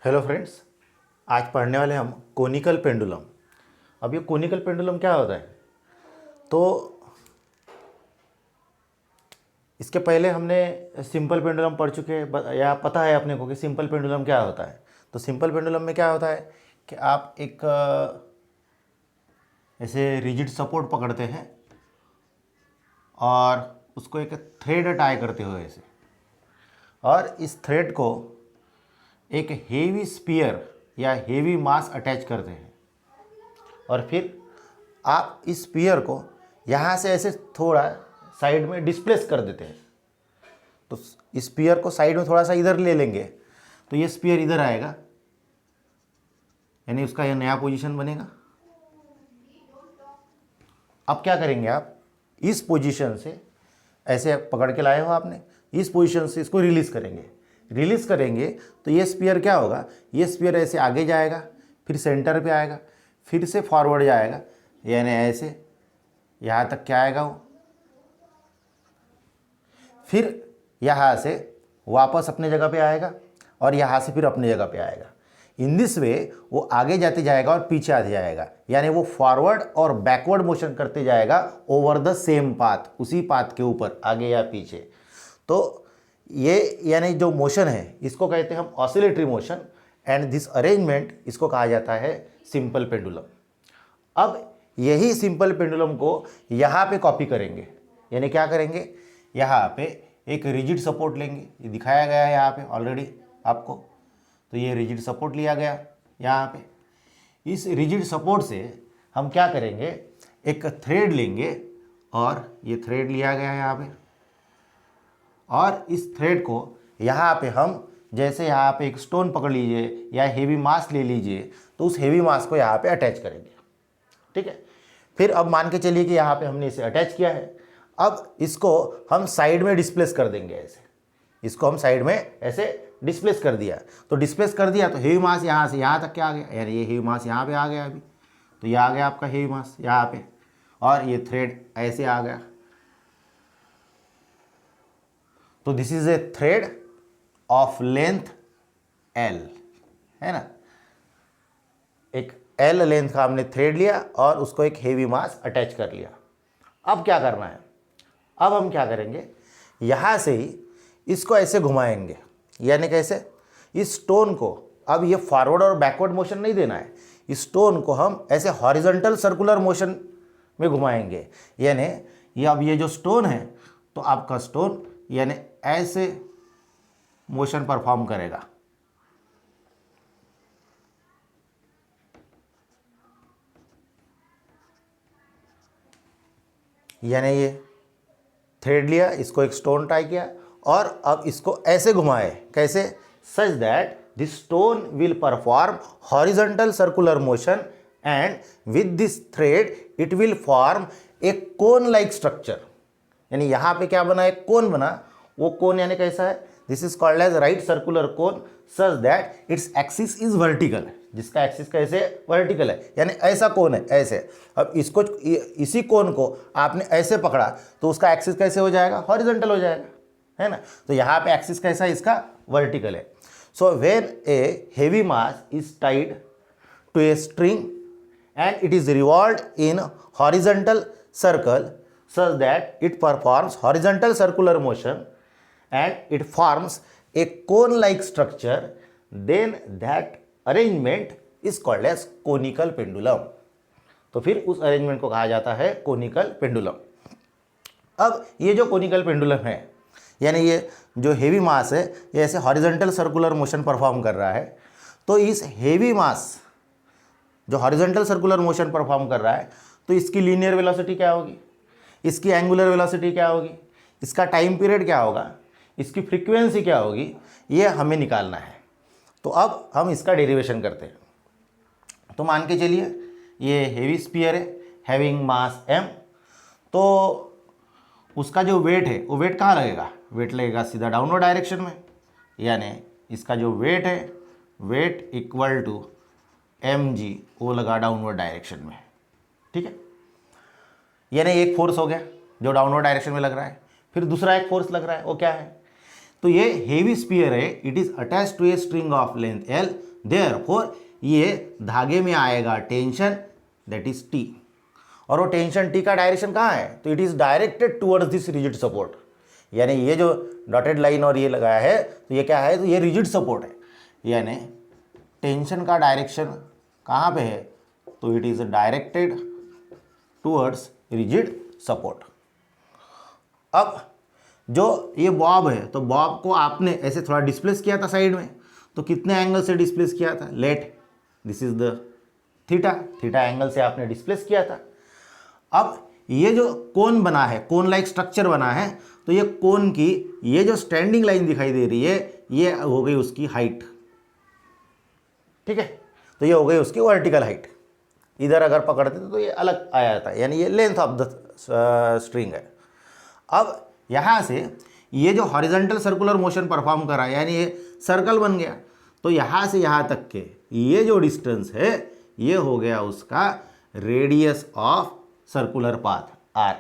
Hello friends, आज पढ़ने वाले हम कोनिकल पेंडुलम। अब ये कोनिकल पेंडुलम क्या होता है? तो इसके पहले हमने सिंपल पेंडुलम पढ़ चुके हैं या पता है अपने को कि सिंपल पेंडुलम क्या होता है। तो सिंपल पेंडुलम में क्या होता है कि आप एक ऐसे रिजिड सपोर्ट पकड़ते हैं और उसको एक थ्रेड टाई करते हो ऐसे, और इस थ्रेड को एक हेवी स्पीयर या हेवी मास अटैच करते हैं, और फिर आप इस स्पीयर को यहाँ से ऐसे थोड़ा साइड में डिस्प्लेस कर देते हैं। तो इस स्पीयर को साइड में थोड़ा सा इधर ले लेंगे तो ये स्पीयर इधर आएगा, यानी उसका यह नया पोजीशन बनेगा। अब क्या करेंगे, आप इस पोजीशन से ऐसे पकड़ के लाए हो आपने, इस पोजीशन से इसको रिलीज़ करेंगे। रिलीज़ करेंगे तो ये स्पीयर क्या होगा, ये स्पीयर ऐसे आगे जाएगा, फिर सेंटर पे आएगा, फिर से फॉरवर्ड जाएगा, यानी ऐसे यहाँ तक क्या आएगा वो, फिर यहाँ से वापस अपने जगह पे आएगा और यहाँ से फिर अपने जगह पे आएगा। इन दिस वे वो आगे जाते जाएगा और पीछे आते जाएगा, यानी वो फॉरवर्ड और बैकवर्ड मोशन करते जाएगा ओवर द सेम पाथ, उसी पाथ के ऊपर आगे या पीछे। तो ये यानी जो मोशन है इसको कहते हैं हम oscillatory motion, and this arrangement इसको कहा जाता है सिंपल पेंडुलम। अब यही सिंपल पेंडुलम को यहाँ पे कॉपी करेंगे, यानी क्या करेंगे, यहाँ पे एक रिजिड सपोर्ट लेंगे, ये दिखाया गया है यहाँ पे ऑलरेडी आपको। तो ये रिजिड सपोर्ट लिया गया यहाँ पे, इस रिजिड सपोर्ट से हम क्या करेंगे, एक थ्रेड लेंगे, और ये थ्रेड लिया गया है यहाँ पे, और इस थ्रेड को यहाँ पे हम जैसे यहाँ पे एक स्टोन पकड़ लीजिए या हेवी मास ले लीजिए, तो उस हेवी मास को यहाँ पे अटैच करेंगे। ठीक है, फिर अब मान के चलिए कि यहाँ पे हमने इसे अटैच किया है। अब इसको हम साइड में डिस्प्लेस कर देंगे ऐसे, इसको हम साइड में ऐसे डिस्प्लेस कर दिया। तो डिस्प्लेस कर दिया तो हेवी मास यहाँ से यहाँ तक क्या आ गया, यानी ये हेवी मास यहाँ पे आ गया अभी, तो ये आ गया आपका हेवी मास यहाँ पे, और ये थ्रेड ऐसे आ गया। तो this is a thread of length L, है ना, एक L लेंथ का हमने थ्रेड लिया और उसको एक हेवी मास अटैच कर लिया। अब क्या करना है, अब हम क्या करेंगे, यहाँ से ही इसको ऐसे घुमाएंगे, यानी कैसे, इस स्टोन को अब ये फॉरवर्ड और बैकवर्ड मोशन नहीं देना है, इस स्टोन को हम ऐसे हॉरिजॉन्टल सर्कुलर मोशन में घुमाएंगे। यानी ये अब ये जो स्टोन है, तो आपका स्टोन यानी ऐसे मोशन परफॉर्म करेगा, यानी ये थ्रेड लिया, इसको एक स्टोन टाई किया, और अब इसको ऐसे घुमाए, कैसे, such that this stone will perform horizontal circular motion, and with this thread it will form A cone like structure. यानी यहाँ पे क्या बना, एक कोन बना, वो कोन यानी कैसा है, this is called as right circular cone, such that its axis is vertical, जिसका एक्सिस कैसे वर्टिकल है, यानी ऐसा कोन है ऐसे। अब इसको इसी कोन को आपने ऐसे पकड़ा तो उसका एक्सिस कैसे हो जाएगा, हॉरिजॉन्टल हो जाएगा, है ना। तो यहाँ पे एक्सिस कैसा है, इसका वर्टिकल है। So when a heavy mass is tied to a string and it is revolved in horizontal circle such that it performs horizontal circular motion and it forms a cone like structure, then that arrangement is called as conical pendulum। तो फिर उस arrangement को कहा जाता है conical pendulum. अब ये जो कोनिकल पेंडुलम है, यानी ये जो हेवी मास है, ये ऐसे हॉरिजॉन्टल सर्कुलर मोशन परफॉर्म कर रहा है। तो इस हेवी मास जो हॉरिजॉन्टल सर्कुलर मोशन परफॉर्म कर रहा है, तो इसकी लीनियर वेलोसिटी क्या होगी, इसकी एंगुलर वेलोसिटी क्या होगी, इसका टाइम पीरियड क्या होगा, इसकी फ्रीक्वेंसी क्या होगी, ये हमें निकालना है। तो अब हम इसका डेरिवेशन करते हैं। तो मान के चलिए ये हेवी स्पीयर है, हैविंग मास m, तो उसका जो वेट है वो वेट कहाँ लगेगा, वेट लगेगा सीधा डाउनवर्ड डायरेक्शन में, यानी इसका जो वेट है, वेट इक्वल टू mg, वो लगा डाउनवर्ड डायरेक्शन में। ठीक है, यानी एक फोर्स हो गया जो डाउनवर्ड डायरेक्शन में लग रहा है, फिर दूसरा एक फोर्स लग रहा है, वो क्या है, तो ये हेवी स्पीयर है, it is attached to a string of length L therefore ये धागे में आएगा टेंशन, दैट इज टी, और वो टेंशन टी का डायरेक्शन कहाँ है, तो it is directed towards this rigid support. यानी ये जो डॉटेड लाइन और ये लगाया है तो ये क्या है, तो ये रिजिड सपोर्ट है, यानी टेंशन का डायरेक्शन कहाँ पे है, तो it is directed towards rigid support. अब जो ये बॉब है, तो बॉब को आपने ऐसे थोड़ा डिस्प्लेस किया था साइड में, तो कितने एंगल से डिस्प्लेस किया था, let this is the theta, theta angle से आपने डिस्प्लेस किया था। अब ये जो कोन बना है, कोन लाइक स्ट्रक्चर बना है, तो ये कोन की ये जो स्टैंडिंग लाइन दिखाई दे रही है, ये हो गई उसकी हाइट, ठीक है, तो ये हो गई उसकी वर्टिकल हाइट। इधर अगर पकड़ते तो ये अलग आया था, यानी ये लेंथ ऑफ द स्ट्रिंग है। अब यहाँ से ये जो हॉरिजॉन्टल सर्कुलर मोशन परफॉर्म करा, यानी ये सर्कल बन गया, तो यहाँ से यहाँ तक के ये जो डिस्टेंस है ये हो गया उसका radius of circular path r,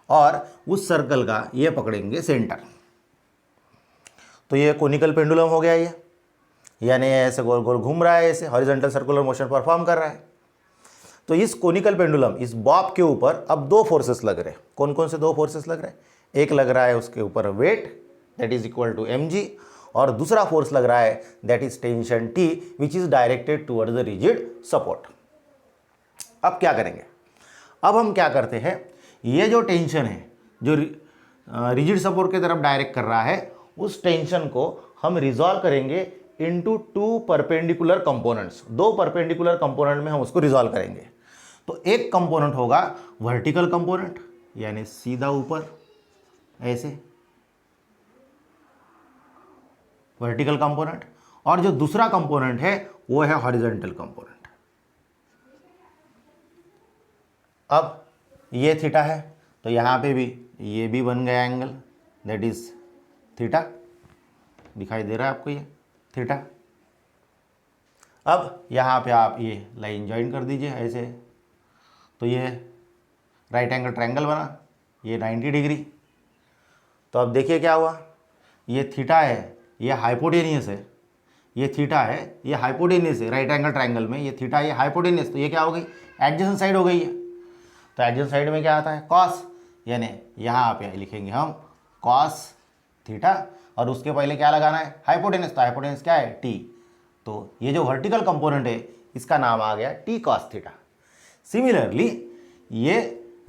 और उस सर्कल का ये पकड़ेंगे सेंटर। तो ये कोनिकल पेंडुलम हो गया ये, यानी ऐसे गोल गोल घूम रहा है, ऐसे हॉरिजॉन्टल सर्कुलर मोशन परफॉर्म कर रहा है। तो इस कोनिकल पेंडुलम, इस बॉब के ऊपर अब दो फोर्सेस लग रहे हैं। कौन कौन से दो फोर्सेस लग रहे हैं, एक लग रहा है उसके ऊपर weight that is equal to mg, और दूसरा फोर्स लग रहा है that is tension T which is directed towards the rigid support. अब क्या करेंगे, अब हम क्या करते हैं, ये जो टेंशन है जो रिजिड सपोर्ट की तरफ डायरेक्ट कर रहा है, उस टेंशन को हम रिजॉल्व करेंगे इनटू टू परपेंडिकुलर कंपोनेंट्स। दो परपेंडिकुलर कंपोनेंट में हम उसको रिजॉल्व करेंगे। तो एक कंपोनेंट होगा वर्टिकल कंपोनेंट, यानी सीधा ऊपर ऐसे वर्टिकल कंपोनेंट, और जो दूसरा कंपोनेंट है वो है हॉरिजॉन्टल कंपोनेंट। अब ये थीटा है, तो यहाँ पे भी ये भी बन गया एंगल दैट इज थीटा, दिखाई दे रहा है आपको ये थीटा। अब यहाँ पे आप ये लाइन ज्वाइन कर दीजिए ऐसे, तो ये राइट एंगल ट्रायंगल बना, ये 90 डिग्री। तो अब देखिए क्या हुआ, ये थीटा है, ये हाइपोटेनियस है, ये थीटा है, ये हाइपोटेनियस है राइट एंगल ट्रायंगल में, ये थीटा, ये हाइपोटेनियस, तो ये क्या हो गई, एडजेसेंट साइड हो गई है। तो एडजेसेंट साइड में क्या आता है, कॉस, यानी यहाँ पे लिखेंगे हम कॉस थीटा, और उसके पहले क्या लगाना है, हाइपोटेनस, तो हाइपोटेनस क्या है, टी। तो ये जो वर्टिकल कंपोनेंट है इसका नाम आ गया टी कॉस थीटा। सिमिलरली ये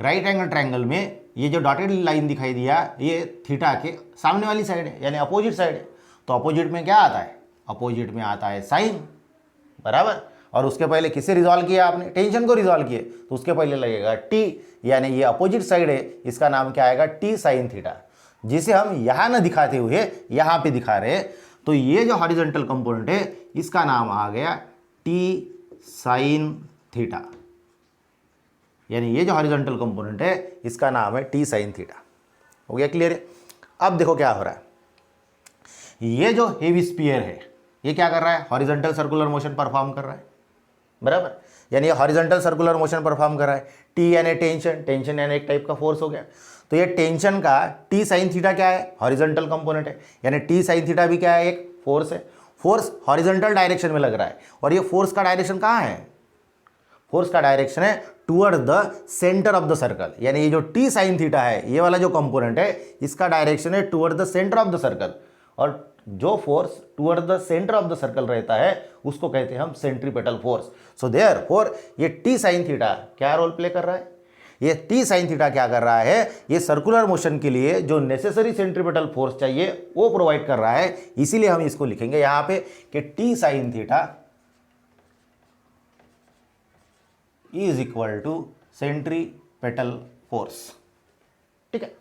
राइट एंगल ट्रायंगल में ये जो डॉटेड लाइन दिखाई दिया, ये थीटा के सामने वाली साइड है, यानी अपोजिट साइड है। तो अपोजिट में क्या आता है, अपोजिट में आता है साइन, बराबर। और उसके पहले किसे रिजॉल्व किया आपने, टेंशन को रिजॉल्व किए, तो उसके पहले लगेगा टी, यानी ये अपोजिट साइड है, इसका नाम क्या आएगा, टी साइन थीटा, जिसे हम यहाँ ना दिखाते हुए यहाँ पे दिखा रहे हैं। तो ये जो हॉरिजॉन्टल कंपोनेंट है इसका नाम आ गया टी साइन थीटा, यानी ये जो हॉरिजॉन्टल कंपोनेंट है इसका नाम है टी साइन थीटा। हो गया क्लियर है। अब देखो क्या हो रहा है, ये जो हेवी स्फीयर है ये क्या कर रहा है, हॉरिजॉन्टल सर्कुलर मोशन परफॉर्म कर रहा है, बराबर। यानी ये हॉरिजॉन्टल सर्कुलर मोशन परफॉर्म कर रहा है। टी यानी टेंशन, टेंशन यानी एक टाइप का फोर्स हो गया। तो ये टेंशन का टी साइन थीटा क्या है, हॉरिजॉन्टल कंपोनेंट है, यानी टी साइन थीटा भी क्या है, एक फोर्स है। फोर्स हॉरिजॉन्टल डायरेक्शन में लग रहा है, और ये फोर्स का डायरेक्शन कहाँ है, फोर्स का डायरेक्शन है toward the centre of the circle, यानी ये जो टी साइन थीटा है ये वाला जो कंपोनेंट है इसका डायरेक्शन है toward the centre of the circle, और जो force toward the centre of the circle रहता है उसको कहते हैं हम सेंट्रीपेटल फोर्स। सो देयरफॉर ये टी साइन थीटा क्या रोल प्ले कर रहा है, ये टी साइन थीटा क्या कर रहा है, ये सर्कुलर मोशन के लिए जो नेसेसरी सेंट्रीपेटल फोर्स चाहिए वो प्रोवाइड कर रहा है। इसीलिए हम इसको लिखेंगे यहाँ पे कि T sine theta is equal to centripetal force, ठीक है।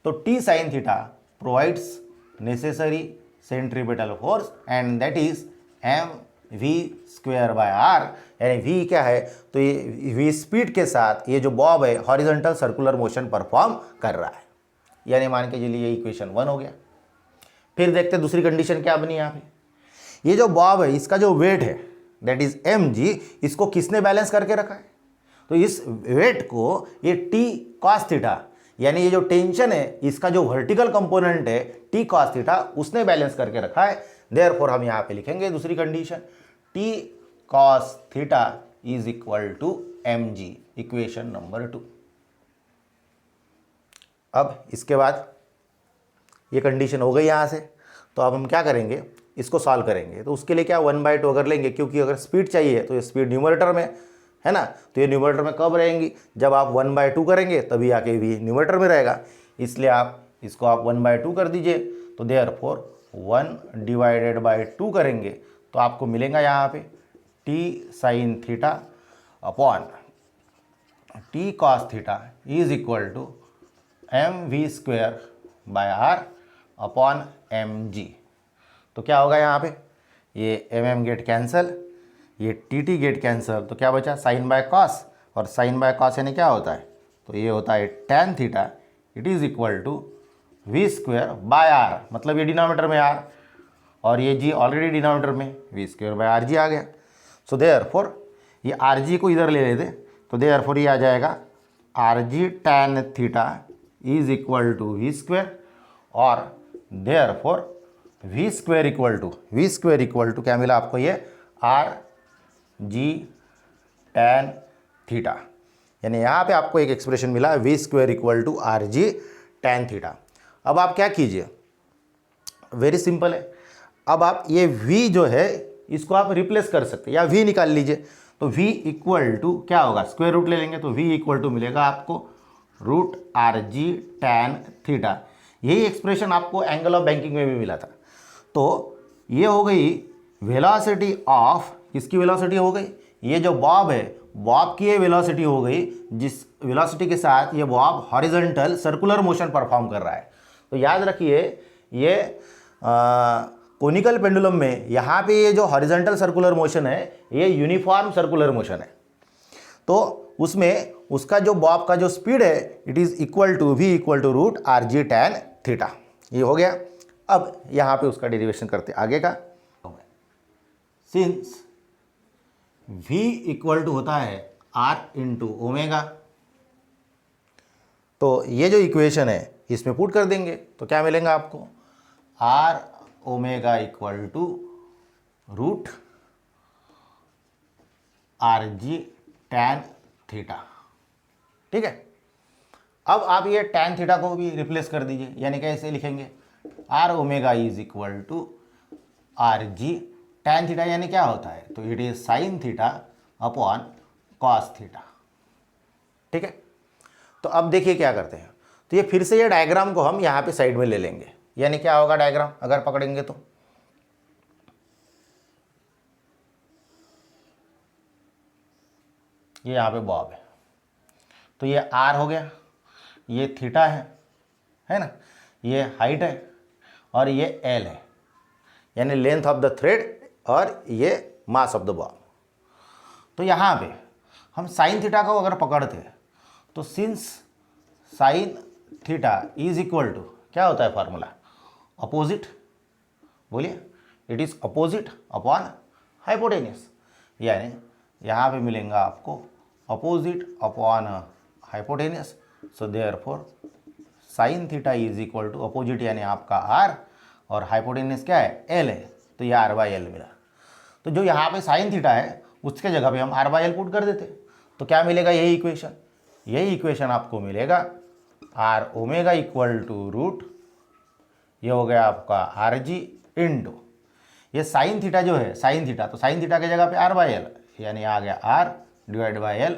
तो T sine theta provides necessary centripetal force and that is mv square by r, यानी v क्या है, तो ये v स्पीड के साथ ये जो बॉब है हॉरिजॉन्टल सर्कुलर मोशन परफॉर्म कर रहा है, यानी मान के चलिए ये इक्वेशन 1 हो गया। फिर देखते हैं दूसरी कंडीशन क्या बनी यहाँ पे। ये जो बॉब है इसका जो वेट है दैट इज mg, इसको किसने बैलेंस करके रखा है, तो इस वेट को ये t cos थीटा, यानी ये जो टेंशन है इसका जो वर्टिकल कंपोनेंट है टी कॉस थीटा उसने बैलेंस करके रखा है। देयरफॉर हम यहाँ पे लिखेंगे दूसरी condition, T cos theta is equal to m g, equation number 2। अब इसके बाद ये कंडीशन हो गई यहाँ से, तो अब हम क्या करेंगे, इसको सॉल्व करेंगे। तो उसके लिए क्या 1/2 अगर लेंगे, क्योंकि अगर स्पीड चाहिए तो ये स्पीड न्यूमरेटर में है ना, तो ये न्यूमरेटर में कब रहेंगी, जब आप 1/2 करेंगे तभी आके भी न्यूमरेटर में रहेगा। इसलिए आप इसको आप 1/2 कर दीजिए, तो देयरफॉर 1/2 करेंगे तो आपको मिलेगा यहाँ पे T sine theta upon T cos theta is equal to mv² by r upon m g. तो क्या होगा यहाँ पे, ये mm गेट कैंसल, ये टी गेट कैंसल, तो क्या बचा साइन बाय कॉस, और साइन बाय कॉस यानी क्या होता है, तो ये होता है tan theta, it is equal to v² by r, मतलब ये डिनोमिनेटर में आर और ये जी ऑलरेडी डिनोमिनेटर में v² बाय आर जी आ गया। सो देयरफॉर ये आर जी को इधर ले लेते, तो देयरफॉर ये आ जाएगा r g tan theta is equal to v² और देयरफॉर v² इक्वल टू क्या मिला आपको, ये आर जी tan थीटा, यानी यहाँ पे आपको एक एक्सप्रेशन मिला v² equal to r g tan theta. अब आप क्या कीजिए, वेरी सिंपल है, अब आप ये v जो है इसको आप रिप्लेस कर सकते हैं या v निकाल लीजिए। तो v इक्वल टू क्या होगा, स्क्वायर रूट ले लेंगे, तो v इक्वल टू मिलेगा आपको root r g tan theta. यही एक्सप्रेशन आपको एंगल ऑफ बैंकिंग में भी मिला था। तो ये हो गई वेलोसिटी ऑफ, किसकी वेलोसिटी हो गई, ये जो बॉब है बॉब की ये वेलोसिटी हो गई, जिस वेलोसिटी के साथ ये Bob horizontal circular motion perform कर रहा है। तो याद रखिए ये कोनिकल पेंडुलम में यहाँ पे ये जो हॉरिजॉन्टल सर्कुलर मोशन है ये यूनिफॉर्म सर्कुलर मोशन है, तो उसमें उसका जो बॉब का जो स्पीड है it is equal to v equal to root r g tan theta. ये हो गया। अब यहाँ पे उसका डेरिवेशन करते आगे का, सिंस v इक्वल टू होता है r इंटू ओमेगा, तो ये जो इक्वेशन है इसमें पुट कर देंगे तो क्या मिलेगा आपको, r omega equal to root r g tan theta. ठीक है, अब आप ये tan थीटा को भी रिप्लेस कर दीजिए, यानी कैसे लिखेंगे, r omega is equal to r g tan theta, यानी क्या होता है, तो it is sine theta upon cos theta. ठीक है, तो अब देखिए क्या करते हैं, तो ये फिर से ये डायग्राम को हम यहाँ पे साइड में ले लेंगे, यानी क्या होगा डायग्राम अगर पकड़ेंगे तो, ये यहाँ पे बॉब है, तो ये r हो गया, ये थीटा है ना, ये हाइट है और ये l है, यानी लेंथ ऑफ द थ्रेड और ये मास ऑफ द बॉब। तो यहाँ पे हम साइन थीटा को अगर पकड़ते हैं तो since sine theta is equal to क्या होता है फार्मूला, अपोजिट, बोलिए, it is opposite upon hypotenuse, यानी यहाँ पे मिलेगा आपको opposite upon hypotenuse. So therefore sine theta is equal to opposite यानी आपका r और हाइपोटेन्यूस क्या है l है, तो ये r/l मिला। तो जो यहाँ पे साइन थीटा है उसके जगह पे हम r/l पुट कर देते, तो क्या मिलेगा, यही इक्वेशन आपको मिलेगा r omega equal to root, ये हो गया आपका आर जी इंटू ये साइन थीटा जो है साइन थीटा, तो साइन थीटा की जगह पे r/l यानी आ गया r divide by l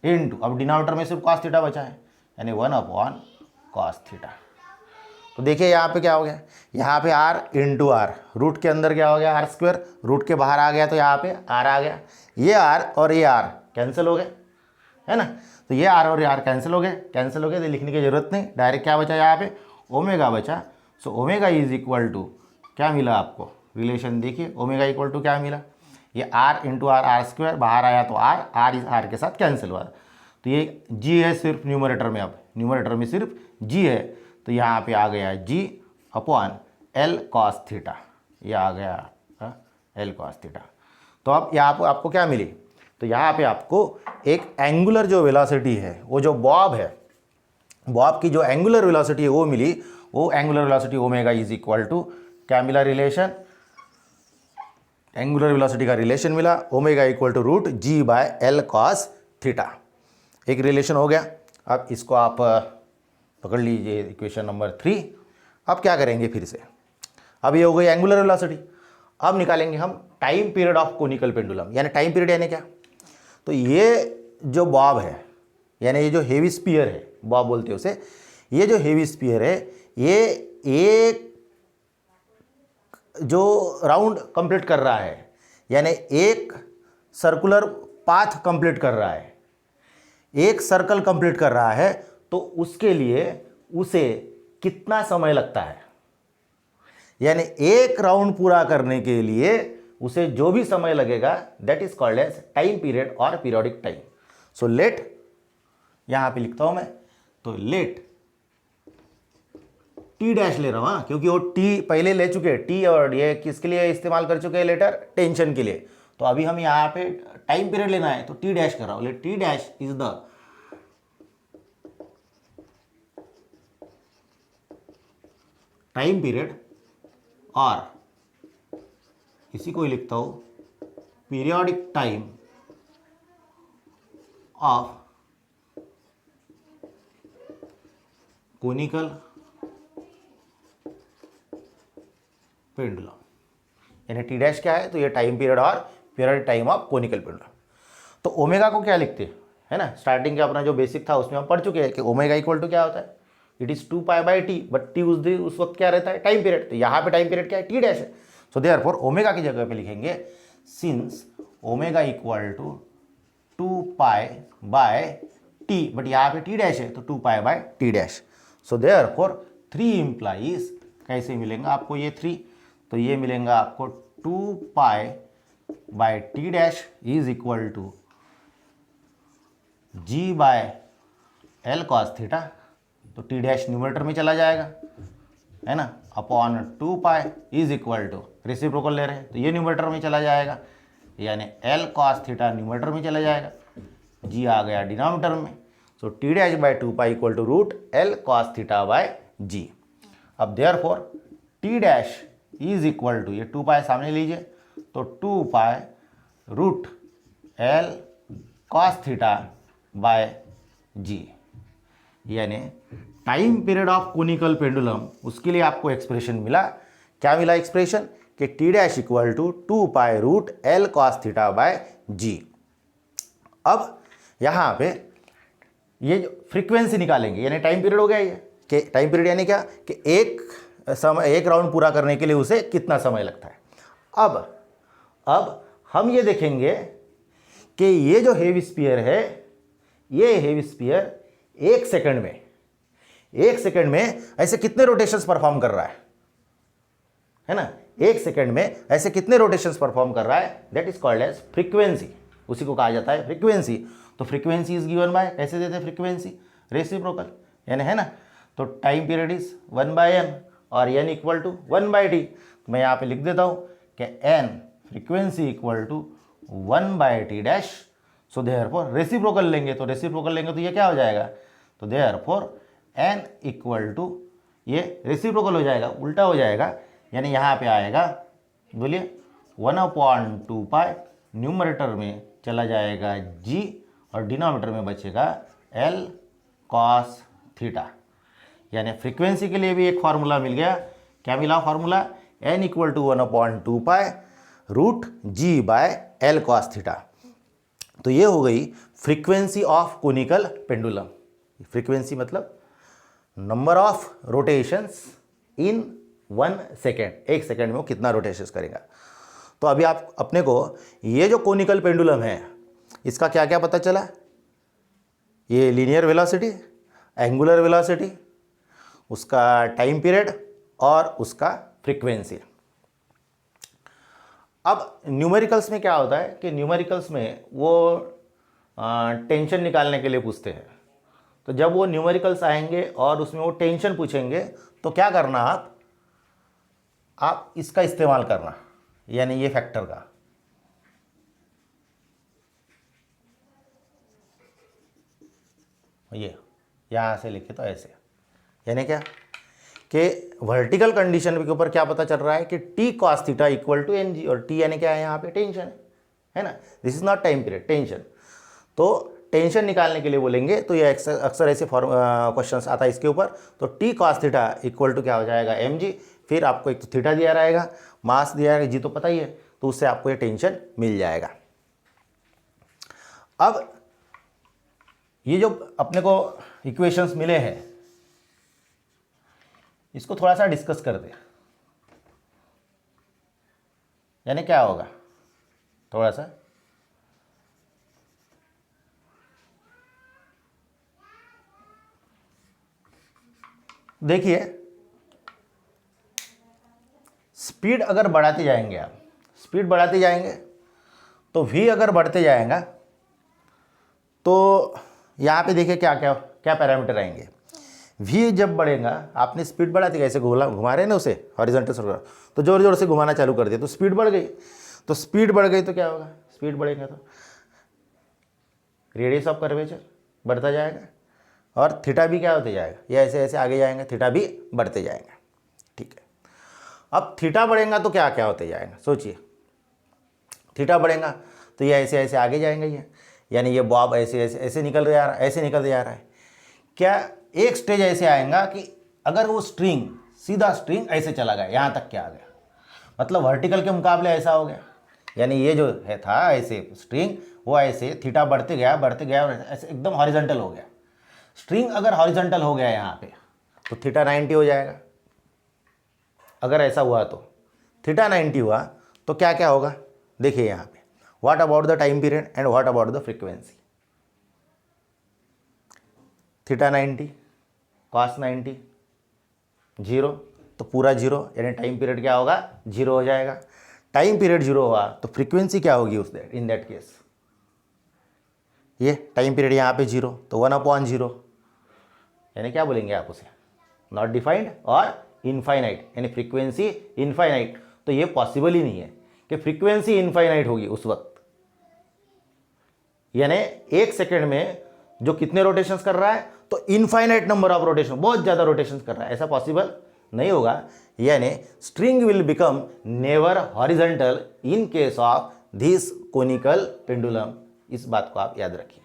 into, अब डिनोमिनेटर में सिर्फ कॉस थीटा बचा है यानी 1 अपॉन कॉस थीटा। तो देखिए यहाँ पे क्या हो गया, यहाँ पे r इंटू आर, रूट के अंदर क्या हो गया r², रूट के बाहर आ गया तो यहाँ पे r आ गया, ये r और ये r कैंसिल हो गए, है ना, तो ये r और ये r कैंसिल हो गए तो लिखने की जरूरत नहीं, डायरेक्ट क्या बचा यहाँ पे ओमेगा बचा। So omega is equal to क्या मिला आपको, रिलेशन देखिए, ओमेगा इक्वल टू क्या मिला, ये r इंटू आर, r² बाहर आया तो r इस r के साथ कैंसिल हुआ, तो ये g है सिर्फ न्यूमरेटर में, अब न्यूमरेटर में सिर्फ g है, तो यहाँ पे आ गया g upon l cos theta, ये आ गया l cos थीटा। तो अब यहाँ पर आपको क्या मिली, तो यहाँ पे आपको एक एंगुलर जो वेलोसिटी है, वो जो बॉब है, बॉब की जो एंगुलर वेलोसिटी है वो मिली, वो angular velocity omega is equal to क्या मिला रिलेशन, एंगुलर वेलोसिटी का रिलेशन मिला, omega equal to root g by l cos theta, एक रिलेशन हो गया। अब इसको आप पकड़ लीजिए इक्वेशन नंबर 3। अब क्या करेंगे फिर से, अब ये हो गई एंगुलर वेलोसिटी। अब निकालेंगे हम time period of conical pendulum, यानी टाइम पीरियड यानी क्या, तो ये जो बॉब है, यानी ये जो हेवी स्पीयर है, बॉब बोलते हैं उसे, ये जो हेवी स्पीयर है ये एक जो राउंड कंप्लीट कर रहा है, यानी एक सर्कुलर पाथ कंप्लीट कर रहा है, एक सर्कल कंप्लीट कर रहा है, तो उसके लिए उसे कितना समय लगता है, यानी एक राउंड पूरा करने के लिए उसे जो भी समय लगेगा that is called as time period और पीरियोडिक टाइम। सो लेट, यहां पे लिखता हूं मैं, तो लेट टी डैश ले रहा हूं, क्योंकि वो टी पहले ले चुके हैं, टी और ये किसके लिए इस्तेमाल कर चुके हैं लेटर, टेंशन के लिए। तो अभी हम यहां पे टाइम पीरियड लेना है तो टी डैश कर रहा हूं, let T dash is the time period, और इसी को ही लिखता हूं periodic time of conical pendulum, यानी टी डैश क्या है, तो ये टाइम पीरियड और period time of conical pendulum. तो ओमेगा को क्या लिखते हैं, है ना, स्टार्टिंग का अपना जो बेसिक था उसमें हम पढ़ चुके हैं कि ओमेगा इक्वल टू क्या होता है, it is 2π/t, but T उस वक्त क्या रहता है, टाइम पीरियड। तो यहाँ पे टाइम पीरियड क्या है, टी डैश है। सो देयरफॉर ओमेगा की जगह पे लिखेंगे since omega equal to 2π/t, but यहाँ पे टी डैश है तो 2π/t dash. So therefore 3 implies, कैसे मिलेगा आपको ये 3, तो ये मिलेगा आपको 2π/t dash is equal to g/l cos theta, तो टी डैश न्यूमरेटर में चला जाएगा, है ना, upon 2π is equal to, reciprocal ले रहे हैं तो ये न्यूमरेटर में चला जाएगा, यानी l cos थीटा न्यूमरेटर में चला जाएगा, g आ गया डिनोमिनेटर में। So T dash by 2π equal to root l cos theta by g। अब therefore T dash is equal to, ये 2π सामने लीजिए, तो 2π root l cos theta by g, यानी time period of conical pendulum, उसके लिए आपको एक्सप्रेशन मिला। क्या मिला एक्सप्रेशन, कि T dash equal to 2π root l cos theta by g। अब यहाँ पे ये जो फ्रीक्वेंसी निकालेंगे, यानी टाइम पीरियड हो गया ये, कि टाइम पीरियड यानी क्या, कि एक राउंड पूरा करने के लिए उसे कितना समय लगता है। अब हम ये देखेंगे कि ये जो हेवी स्पीयर है, ये हेवी स्पीयर एक सेकंड में ऐसे कितने रोटेशंस परफॉर्म कर रहा है ना, एक सेकंड में ऐसे कितने रोटेशंस परफॉर्म कर रहा है, that is called as frequency, उसी को कहा जाता है फ्रीक्वेंसी। तो फ्रीक्वेंसी इज गिवन बाय, कैसे देते हैं फ्रीक्वेंसी, रेसिप्रोकल, यानी, है ना, तो टाइम पीरियड इज 1/n और n इक्वल टू 1/t। तो मैं यहाँ पे लिख देता हूँ कि n frequency equal to 1/t dash. So therefore reciprocal लेंगे तो ये क्या हो जाएगा, तो देयरफॉर n इक्वल टू, ये रेसिप्रोकल हो जाएगा, उल्टा हो जाएगा, यानी यहाँ पे आएगा, बोलिए 1/2π, न्यूमरेटर में चला जाएगा g और डिनोमिनेटर में बचेगा l cos थीटा। यानी फ्रीक्वेंसी के लिए भी एक फार्मूला मिल गया। क्या मिला formula, n equal to 1/2π root g by l cos theta. तो ये हो गई frequency of conical pendulum. Frequency मतलब number of rotations in 1 second, एक सेकेंड में वो कितना रोटेशंस करेगा। तो अभी आप अपने को ये जो कोनिकल पेंडुलम है इसका क्या क्या पता चला, ये लीनियर वेलोसिटी, एंगुलर वेलोसिटी, उसका टाइम पीरियड और उसका फ्रीक्वेंसी। अब न्यूमेरिकल्स में क्या होता है कि न्यूमेरिकल्स में वो टेंशन निकालने के लिए पूछते हैं। तो जब वो न्यूमेरिकल्स आएंगे और उसमें वो टेंशन पूछेंगे तो क्या करना, आप इसका इस्तेमाल करना, यानी ये फैक्टर का, ये यहाँ से लिखे तो ऐसे, यानी क्या कि वर्टिकल कंडीशन के ऊपर क्या पता चल रहा है कि T cos theta equal to n g, और टी यानी क्या है यहाँ पे, टेंशन है ना, this is not time period, tension. तो टेंशन निकालने के लिए बोलेंगे तो ये अक्सर ऐसे क्वेश्चंस आता है इसके ऊपर। तो T cos theta equal to क्या हो जाएगा, एम जी, फिर आपको एक तो थीटा दिया रहेगा, मास दिया रहेगा, जी तो पता ही है, तो उससे आपको ये टेंशन मिल जाएगा। अब ये जो अपने को इक्वेशंस मिले हैं इसको थोड़ा सा डिस्कस कर दे, यानी क्या होगा, थोड़ा सा देखिए। स्पीड अगर बढ़ाते जाएंगे आप, स्पीड बढ़ाते जाएंगे तो v अगर बढ़ते जाएगा तो यहाँ पे देखिए क्या क्या क्या पैरामीटर आएंगे। v जब बढ़ेगा, आपने स्पीड बढ़ाती कैसे घुमा रहे हैं ना उसे हॉरिजॉन्टल सर्कुलर, तो जोर जोर से घुमाना चालू कर दिया तो स्पीड बढ़ गई। तो स्पीड बढ़ गई तो क्या होगा, स्पीड बढ़ेगा तो रेडियस ऑफ कर्वेचर बढ़ता जाएगा, और थीटा भी क्या होते जाएगा, ये ऐसे ऐसे आगे जाएंगे, थीटा भी बढ़ते जाएगा। ठीक है, अब थीटा बढ़ेगा तो क्या क्या होते जाएगा, सोचिए। थीटा बढ़ेगा तो ये ऐसे ऐसे आगे जाएंगे, ये यानी ये बॉब ऐसे ऐसे ऐसे निकल जा रहा है, ऐसे निकल जा रहा है। क्या एक स्टेज ऐसे आएगा कि अगर वो स्ट्रिंग, सीधा स्ट्रिंग ऐसे चला गया, यहाँ तक क्या आ गया, मतलब वर्टिकल के मुकाबले ऐसा हो गया, यानी ये जो है था ऐसे स्ट्रिंग, वो ऐसे थीटा बढ़ते गया ऐसे एकदम हॉरिजॉन्टल हो गया। स्ट्रिंग अगर हॉरिजॉन्टल हो गया यहाँ पे तो थीटा 90 हो जाएगा। अगर ऐसा हुआ तो थीटा 90 हुआ तो क्या क्या होगा, देखिए यहाँ पे, what about the time period and what about the frequency. Theta 90 cos 90 zero, तो पूरा जीरो, यानी टाइम पीरियड क्या होगा, जीरो हो जाएगा। टाइम पीरियड जीरो हुआ तो फ्रीक्वेंसी क्या होगी उस इन दैट केस, ये टाइम पीरियड यहाँ पे जीरो तो 1/0, यानी क्या बोलेंगे आप उसे, नॉट डिफाइंड और इनफाइनाइट, यानी फ्रीक्वेंसी इनफाइनाइट। तो ये पॉसिबल ही नहीं है कि फ्रीक्वेंसी इनफाइनाइट होगी उस वक्त, यानी एक सेकेंड में जो कितने रोटेशंस कर रहा है, तो इनफाइनाइट नंबर ऑफ रोटेशन, बहुत ज़्यादा रोटेशंस कर रहा है, ऐसा पॉसिबल नहीं होगा। यानी string will become never horizontal in case of this conical pendulum. इस बात को आप याद रखिए।